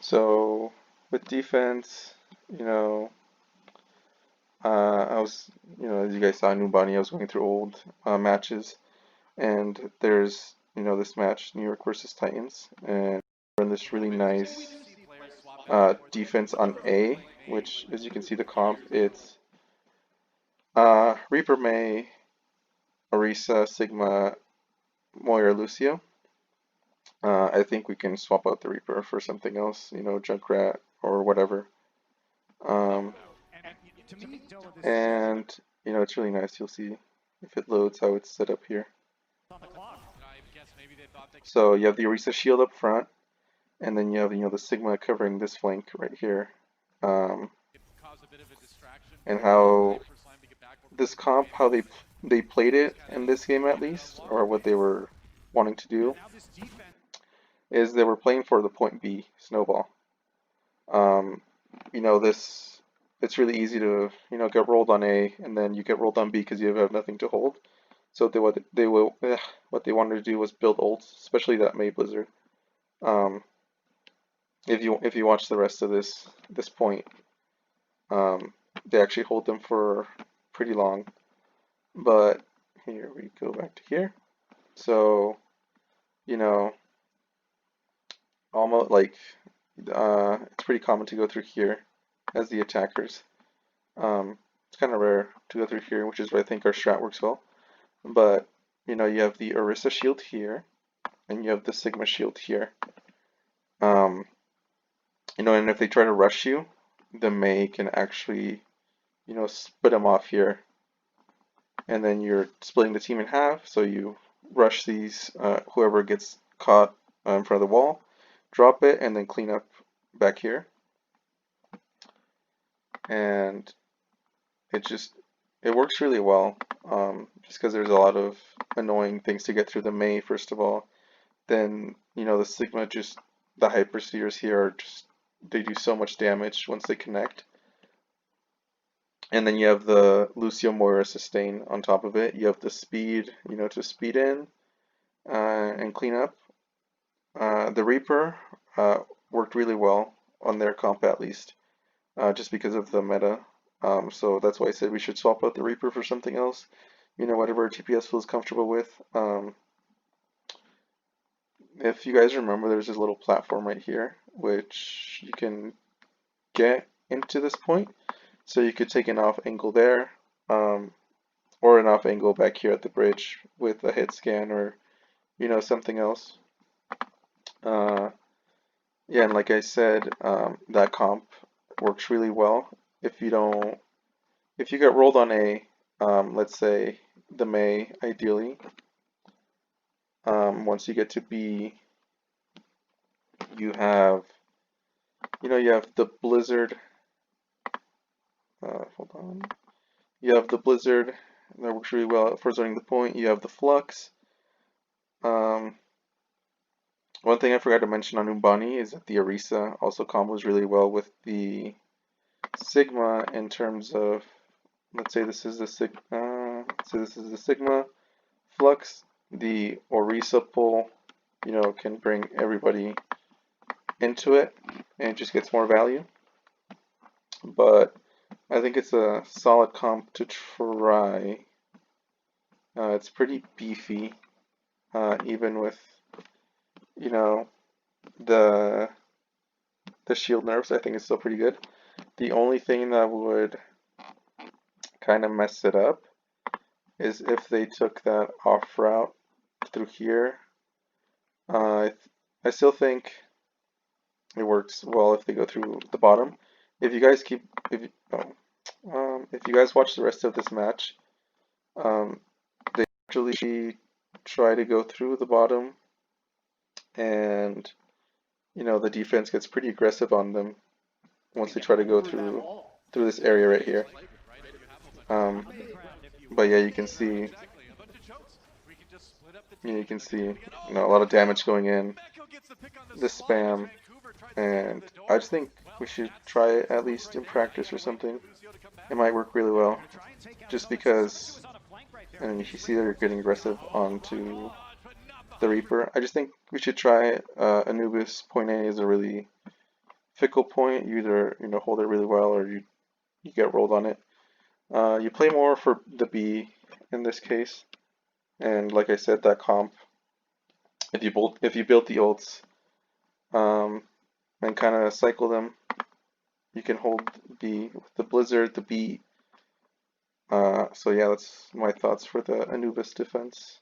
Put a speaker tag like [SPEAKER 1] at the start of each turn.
[SPEAKER 1] So with defense, you know, I was, as you guys saw in Ubani, I was going through old matches, and there's, this match, New York versus Titans, and run this really nice defense on A, which, as you can see, the comp, it's Reaper May, Orisa, Sigma, Moira, Lucio. I think we can swap out the Reaper for something else, Junkrat or whatever. Um, and it's really nice. You'll see if it loads how it's set up here. So you have the Orisa shield up front, and then you have the Sigma covering this flank right here. Um, and how this comp, how they played it in this game at least, or what they were wanting to do, is they were playing for the point B snowball. Um, this it's really easy to get rolled on A, and then you get rolled on B because you have nothing to hold. So what they wanted to do was build ults, especially that May Blizzard. Um, if you watch the rest of this point, they actually hold them for pretty long. But here we go back to here. So you know, almost like it's pretty common to go through here as the attackers. It's kind of rare to go through here, which is where I think our strat works well. But you have the Orisa shield here, and you have the Sigma shield here. And if they try to rush you, the May can actually, split them off here. And then you're splitting the team in half, so you rush these, whoever gets caught in front of the wall, drop it, and then clean up back here. And it works really well, just because there's a lot of annoying things to get through the May, first of all. Then, the Sigma, the Hyperspheres here are they do so much damage once they connect. And then you have the Lucio Moira sustain on top of it. You have the speed, to speed in and clean up. The Reaper worked really well on their comp at least, just because of the meta. So that's why I said we should swap out the Reaper for something else. Whatever TPS feels comfortable with. If you guys remember, there's this little platform right here, which you can get into this point. So you could take an off angle there, or an off angle back here at the bridge with a hit scan or, something else. Yeah, and like I said, that comp works really well. If you get rolled on A, let's say the May, ideally, once you get to B, you have the Blizzard. Hold on. You have the Blizzard that works really well for zoning the point. You have the Flux. One thing I forgot to mention on Umbani is that the Orisa also combos really well with the Sigma in terms of, let's say this is the Sigma Flux. The Orisa pull, can bring everybody into it, and it just gets more value. But I think it's a solid comp to try. It's pretty beefy, even with the shield nerfs. I think it's still pretty good. The only thing that would kind of mess it up is if they took that off route through here. I still think it works well if they go through the bottom. If you guys if you guys watch the rest of this match, they actually try to go through the bottom, and the defense gets pretty aggressive on them once they try to go through this area right here. But yeah, you can see a lot of damage going in, the spam, and I just think we should try it at least in practice or something. It might work really well, just because, and you see they're getting aggressive onto the Reaper. I just think we should try Anubis. Point A is a really fickle point, you either hold it really well or you get rolled on it. You play more for the B in this case, and like I said, that comp, if you build the ults and kind of cycle them, you can hold B with the Blizzard, the B. So yeah, that's my thoughts for the Anubis defense.